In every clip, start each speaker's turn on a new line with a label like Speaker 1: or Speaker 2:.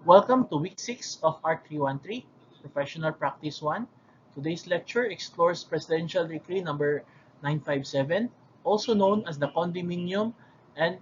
Speaker 1: Welcome to week 6 of R313, Professional Practice 1. Today's lecture explores Presidential Decree number 957, also known as the Condominium and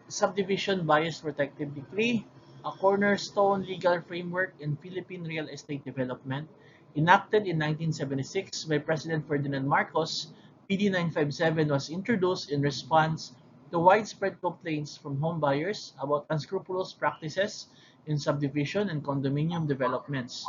Speaker 1: Subdivision Bias Protective Decree, a cornerstone legal framework in Philippine real estate development. Enacted in 1976 by President Ferdinand Marcos, PD 957 was introduced in response to widespread complaints from home buyers about unscrupulous practices in subdivision and condominium developments.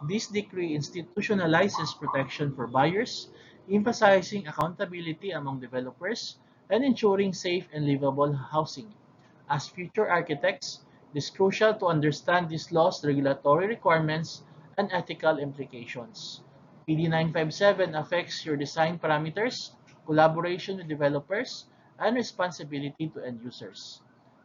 Speaker 1: This decree institutionalizes protection for buyers, emphasizing accountability among developers and ensuring safe and livable housing. As future architects, it is crucial to understand these laws' regulatory requirements and ethical implications. PD 957 affects your design parameters, collaboration with developers, and responsibility to end users.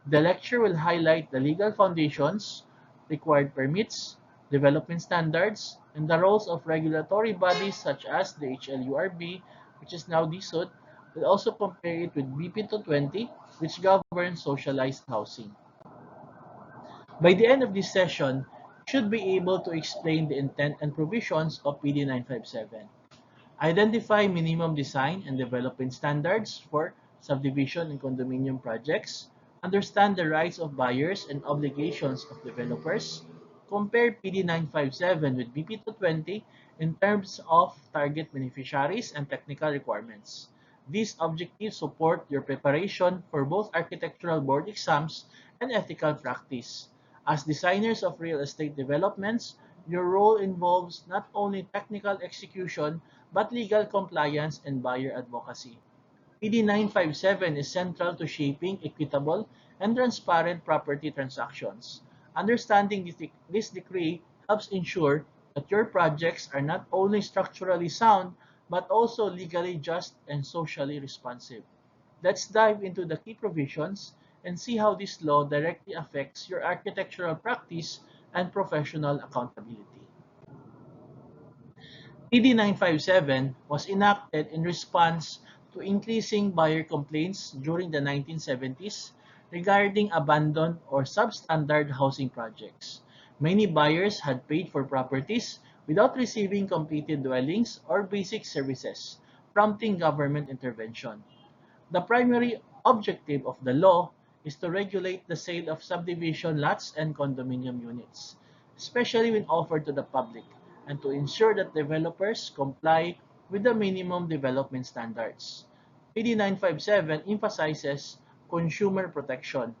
Speaker 1: The lecture will highlight the legal foundations, required permits, development standards, and the roles of regulatory bodies such as the HLURB, which is now DSUD. We'll also compare it with BP 220, which governs socialized housing. By the end of this session, you should be able to explain the intent and provisions of PD 957. Identify minimum design and development standards for subdivision and condominium projects. Understand the rights of buyers and obligations of developers. Compare PD 957 with BP 220 in terms of target beneficiaries and technical requirements. These objectives support your preparation for both architectural board exams and ethical practice. As designers of real estate developments, your role involves not only technical execution but legal compliance and buyer advocacy. PD 957 is central to shaping equitable and transparent property transactions. Understanding this decree helps ensure that your projects are not only structurally sound but also legally just and socially responsive. Let's dive into the key provisions and see how this law directly affects your architectural practice and professional accountability. PD 957 was enacted in response to increasing buyer complaints during the 1970s regarding abandoned or substandard housing projects. Many buyers had paid for properties without receiving completed dwellings or basic services, prompting government intervention. The primary objective of the law is to regulate the sale of subdivision lots and condominium units, especially when offered to the public, and to ensure that developers comply with the minimum development standards. PD 957 emphasizes consumer protection,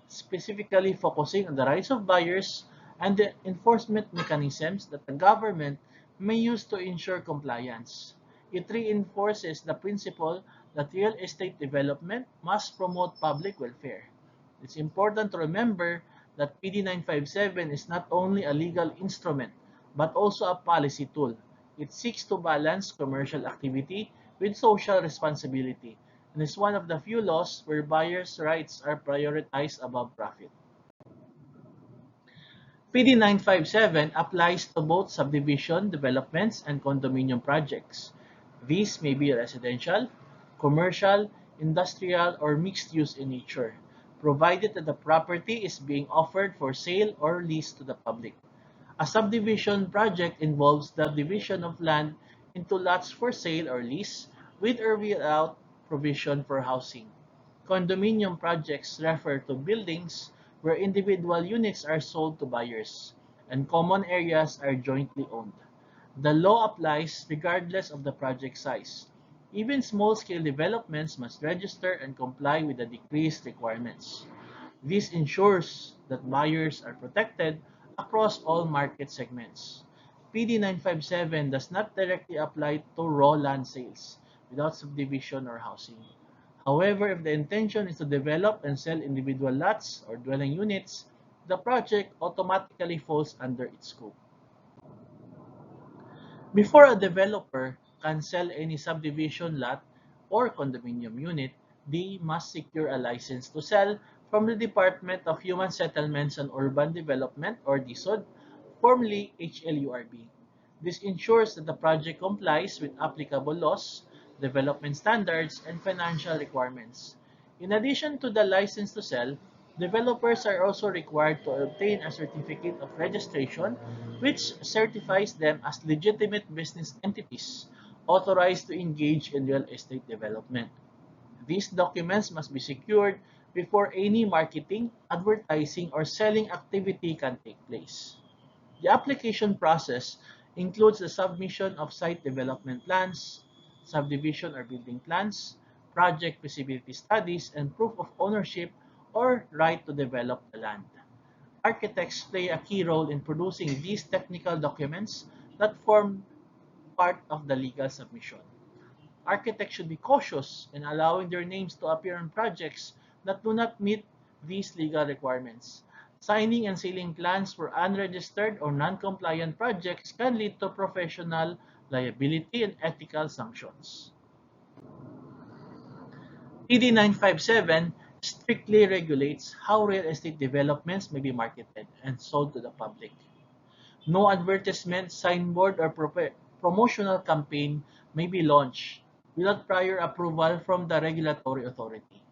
Speaker 1: specifically focusing on the rights of buyers and the enforcement mechanisms that the government may use to ensure compliance. It reinforces the principle that real estate development must promote public welfare. It's important to remember that PD 957 is not only a legal instrument but also a policy tool. It seeks to balance commercial activity with social responsibility and is one of the few laws where buyers' rights are prioritized above profit. PD 957 applies to both subdivision developments and condominium projects. These may be residential, commercial, industrial, or mixed use in nature, provided that the property is being offered for sale or lease to the public. A subdivision project involves the division of land into lots for sale or lease, with or without provision for housing. Condominium projects refer to buildings where individual units are sold to buyers, and common areas are jointly owned. The law applies regardless of the project size. Even small-scale developments must register and comply with the decree's requirements. This ensures that buyers are protected across all market segments. PD 957 does not directly apply to raw land sales without subdivision or housing. However, if the intention is to develop and sell individual lots or dwelling units, the project automatically falls under its scope. Before a developer can sell any subdivision lot or condominium unit, they must secure a license to sell from the Department of Human Settlements and Urban Development, or DSUD, formerly HLURB. This ensures that the project complies with applicable laws, development standards, and financial requirements. In addition to the license to sell, Developers are also required to obtain a certificate of registration which certifies them as legitimate business entities authorized to engage in real estate development. These documents must be secured before any marketing, advertising, or selling activity can take place. The application process includes the submission of site development plans, subdivision or building plans, project feasibility studies, and proof of ownership or right to develop the land. Architects play a key role in producing these technical documents that form part of the legal submission. Architects should be cautious in allowing their names to appear on projects that do not meet these legal requirements. Signing and sealing plans for unregistered or non-compliant projects can lead to professional liability and ethical sanctions. PD 957 strictly regulates how real estate developments may be marketed and sold to the public. No advertisement, signboard, or promotional campaign may be launched without prior approval from the regulatory authority.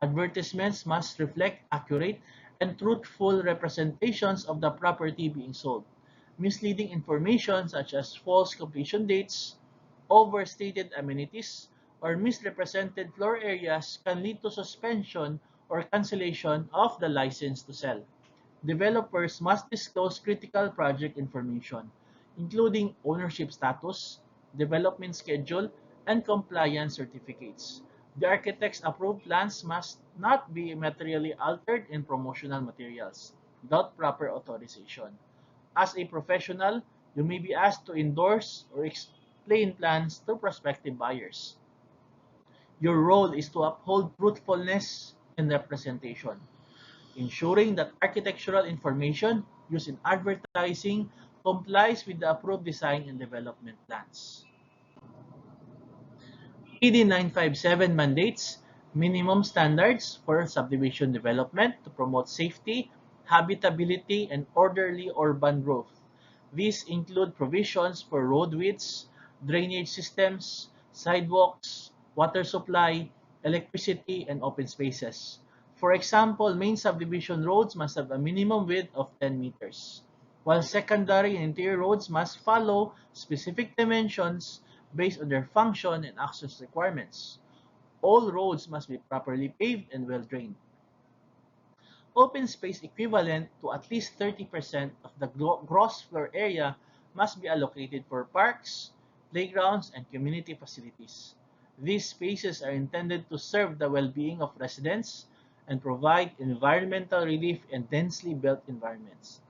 Speaker 1: Advertisements must reflect accurate and truthful representations of the property being sold. Misleading information such as false completion dates, overstated amenities, or misrepresented floor areas can lead to suspension or cancellation of the license to sell. Developers must disclose critical project information, including ownership status, development schedule, and compliance certificates. The architect's approved plans must not be materially altered in promotional materials without proper authorization. As a professional, you may be asked to endorse or explain plans to prospective buyers. Your role is to uphold truthfulness in representation, ensuring that architectural information used in advertising complies with the approved design and development plans. PD 957 mandates minimum standards for subdivision development to promote safety, habitability, and orderly urban growth. These include provisions for road widths, drainage systems, sidewalks, water supply, electricity, and open spaces. For example, main subdivision roads must have a minimum width of 10 meters, while secondary and interior roads must follow specific dimensions based on their function and access requirements. All roads must be properly paved and well drained. Open space equivalent to at least 30% of the gross floor area must be allocated for parks, playgrounds, and community facilities. These spaces are intended to serve the well-being of residents and provide environmental relief in densely built environments.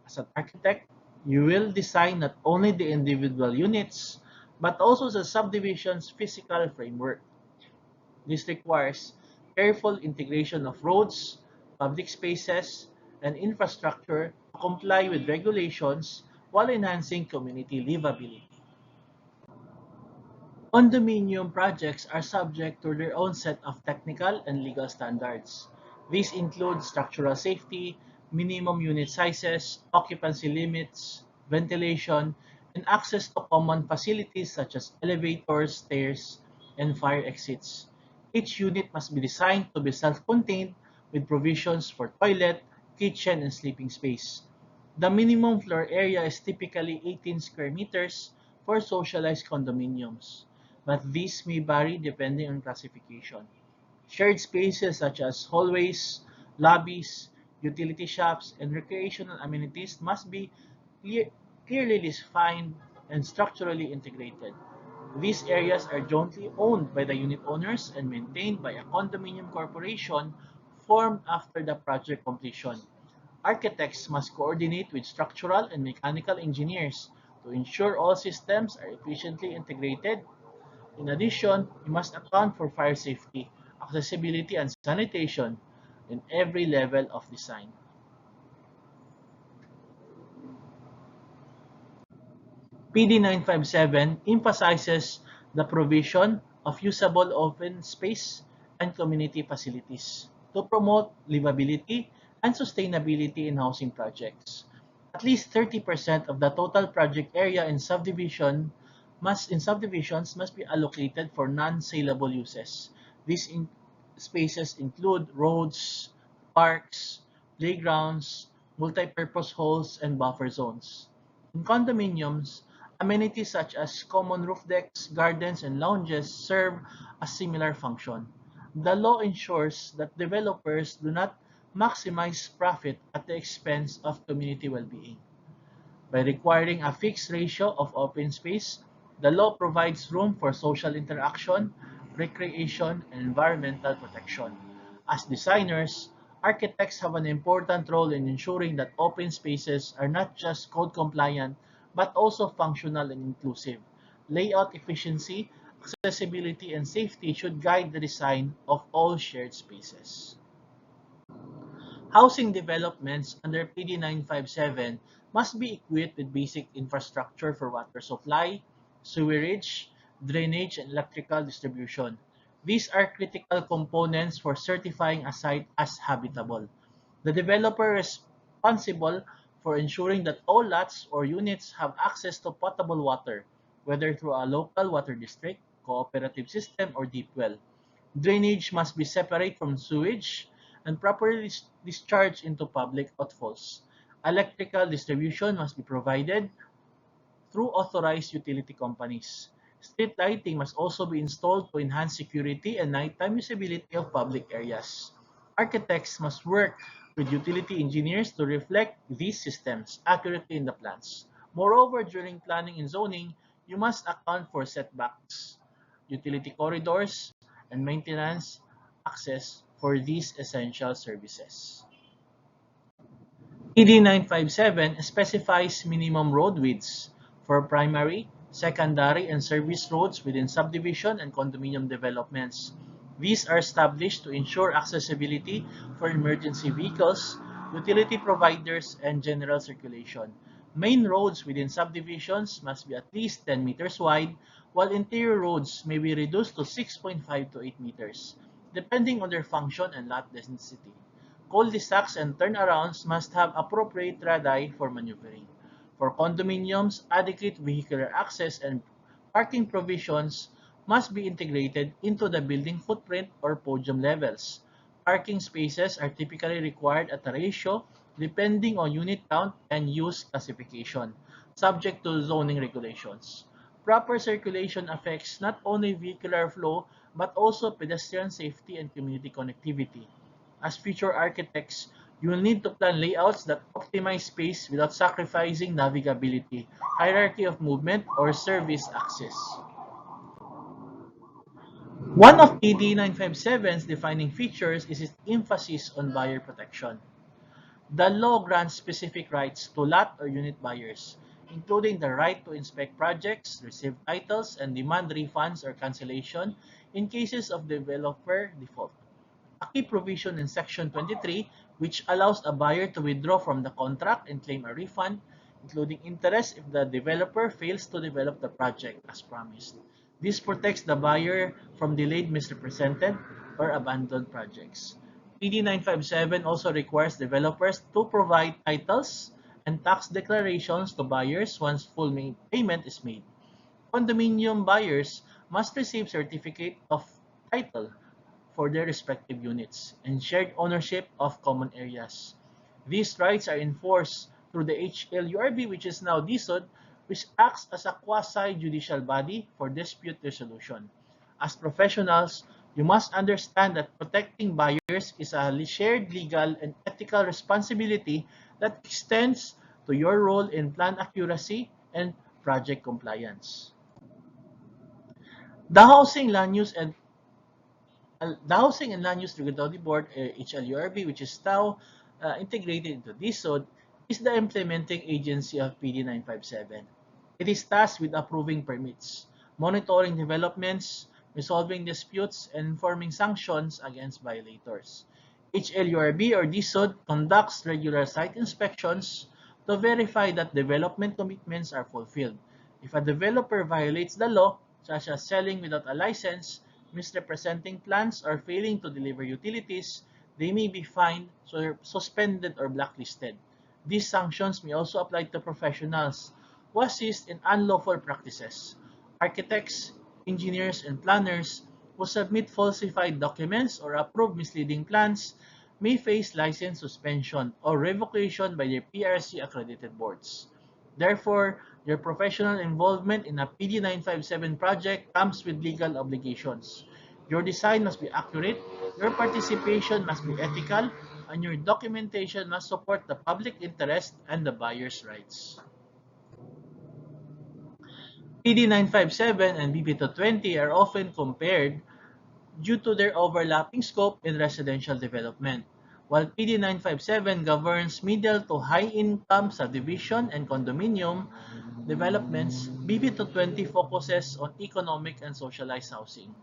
Speaker 1: As an architect, you will design not only the individual units, but also the subdivision's physical framework. This requires careful integration of roads, public spaces, and infrastructure to comply with regulations while enhancing community livability. Condominium projects are subject to their own set of technical and legal standards. These include structural safety, minimum unit sizes, occupancy limits, ventilation, and access to common facilities such as elevators, stairs, and fire exits. Each unit must be designed to be self-contained with provisions for toilet, kitchen, and sleeping space. The minimum floor area is typically 18 square meters for socialized condominiums, but these may vary depending on classification. Shared spaces such as hallways, lobbies, utility shops, and recreational amenities must be clear, clearly defined and structurally integrated. These areas are jointly owned by the unit owners and maintained by a condominium corporation formed after the project completion. Architects must coordinate with structural and mechanical engineers to ensure all systems are efficiently integrated. In addition, you must account for fire safety, accessibility, and sanitation in every level of design. PD 957 emphasizes the provision of usable open space and community facilities to promote livability and sustainability in housing projects. At least 30% of the total project area in subdivisions must be allocated for non-saleable uses. These spaces include roads, parks, playgrounds, multi-purpose halls, and buffer zones. In condominiums, amenities such as common roof decks, gardens, and lounges serve a similar function. The law ensures that developers do not maximize profit at the expense of community well-being. By requiring a fixed ratio of open space, the law provides room for social interaction, recreation, and environmental protection. As designers, architects have an important role in ensuring that open spaces are not just code compliant but also functional and inclusive. Layout efficiency, accessibility, and safety should guide the design of all shared spaces. Housing developments under PD 957 must be equipped with basic infrastructure for water supply, sewerage, drainage, and electrical distribution. These are critical components for certifying a site as habitable. The developer is responsible for ensuring that all lots or units have access to potable water, whether through a local water district, cooperative system, or deep well. Drainage must be separate from sewage and properly discharged into public outfalls. Electrical distribution must be provided through authorized utility companies. Street lighting must also be installed to enhance security and nighttime usability of public areas. Architects must work with utility engineers to reflect these systems accurately in the plans. Moreover, during planning and zoning, you must account for setbacks, utility corridors, and maintenance access for these essential services. PD 957 specifies minimum road widths for primary, secondary, and service roads within subdivision and condominium developments. These are established to ensure accessibility for emergency vehicles, utility providers, and general circulation. Main roads within subdivisions must be at least 10 meters wide, while interior roads may be reduced to 6.5 to 8 meters, depending on their function and lot density. Cul-de-sacs and turnarounds must have appropriate radii for maneuvering. For condominiums, adequate vehicular access and parking provisions must be integrated into the building footprint or podium levels. Parking spaces are typically required at a ratio depending on unit count and use classification, subject to zoning regulations. Proper circulation affects not only vehicular flow but also pedestrian safety and community connectivity. As future architects, you will need to plan layouts that optimize space without sacrificing navigability, hierarchy of movement, or service access. One of PD 957's defining features is its emphasis on buyer protection. The law grants specific rights to lot or unit buyers, including the right to inspect projects, receive titles, and demand refunds or cancellation in cases of developer default. A key provision in Section 23, which allows a buyer to withdraw from the contract and claim a refund, including interest if the developer fails to develop the project as promised. This protects the buyer from delayed, misrepresented, or abandoned projects. PD 957 also requires developers to provide titles and tax declarations to buyers once full payment is made. Condominium buyers must receive certificate of title for their respective units and shared ownership of common areas. These rights are enforced through the HLURB, which is now DSUD, which acts as a quasi-judicial body for dispute resolution. As professionals, you must understand that protecting buyers is a shared legal and ethical responsibility that extends to your role in plan accuracy and project compliance. The Housing, Land Use, and the Housing and Land Use Regulatory Board, HLURB, which is now integrated into DSUD, is the implementing agency of PD 957. It is tasked with approving permits, monitoring developments, resolving disputes, and enforcing sanctions against violators. HLURB or DSUD conducts regular site inspections to verify that development commitments are fulfilled. If a developer violates the law, such as selling without a license, misrepresenting plans, or failing to deliver utilities, they may be fined, suspended, or blacklisted. These sanctions may also apply to professionals who assist in unlawful practices. Architects, engineers, and planners who submit falsified documents or approve misleading plans may face license suspension or revocation by their PRC accredited boards. Therefore, your professional involvement in a PD 957 project comes with legal obligations. Your design must be accurate, your participation must be ethical, and your documentation must support the public interest and the buyer's rights. PD 957 and BP 220 are often compared due to their overlapping scope in residential development. While PD 957 governs middle to high-income subdivision and condominium developments, BP 220 focuses on economic and socialized housing.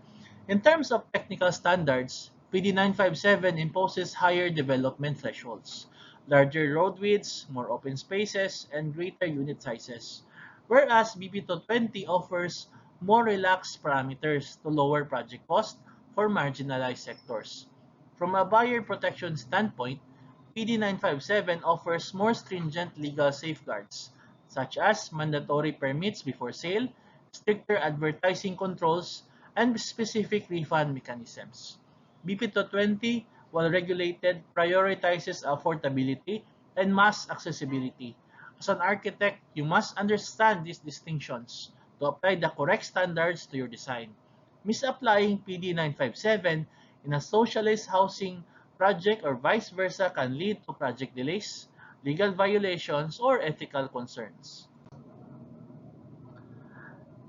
Speaker 1: In terms of technical standards, PD 957 imposes higher development thresholds, larger road widths, more open spaces, and greater unit sizes, whereas BP 220 offers more relaxed parameters to lower project cost for marginalized sectors. From a buyer protection standpoint, PD 957 offers more stringent legal safeguards, such as mandatory permits before sale, stricter advertising controls, and specific refund mechanisms. BP 220, while regulated, prioritizes affordability and mass accessibility. As an architect, you must understand these distinctions to apply the correct standards to your design. Misapplying PD 957 in a socialist housing project or vice versa can lead to project delays, legal violations, or ethical concerns.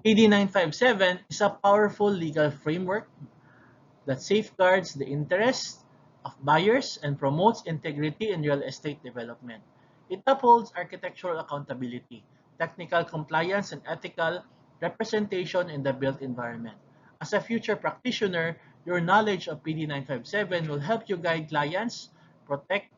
Speaker 1: PD 957 is a powerful legal framework that safeguards the interests of buyers and promotes integrity in real estate development. It upholds architectural accountability, technical compliance, and ethical representation in the built environment. As a future practitioner, your knowledge of PD 957 will help you guide clients, protect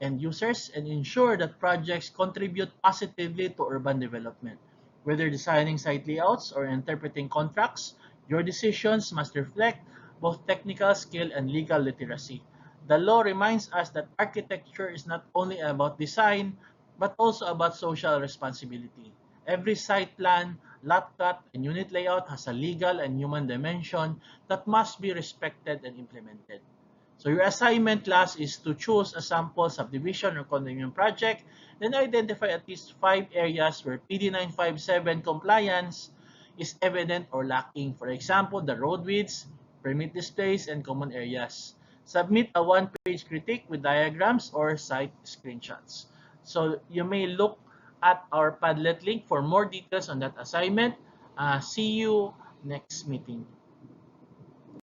Speaker 1: end users, and ensure that projects contribute positively to urban development. Whether designing site layouts or interpreting contracts, your decisions must reflect both technical skill and legal literacy. The law reminds us that architecture is not only about design, but also about social responsibility. Every site plan, lot cut, and unit layout has a legal and human dimension that must be respected and implemented. So your assignment class is to choose a sample subdivision or condominium project, then identify at least 5 areas where PD 957 compliance is evident or lacking. For example, the road widths, permit displays, and common areas. Submit a one-page critique with diagrams or site screenshots. So you may look at our Padlet link for more details on that assignment. See you next meeting.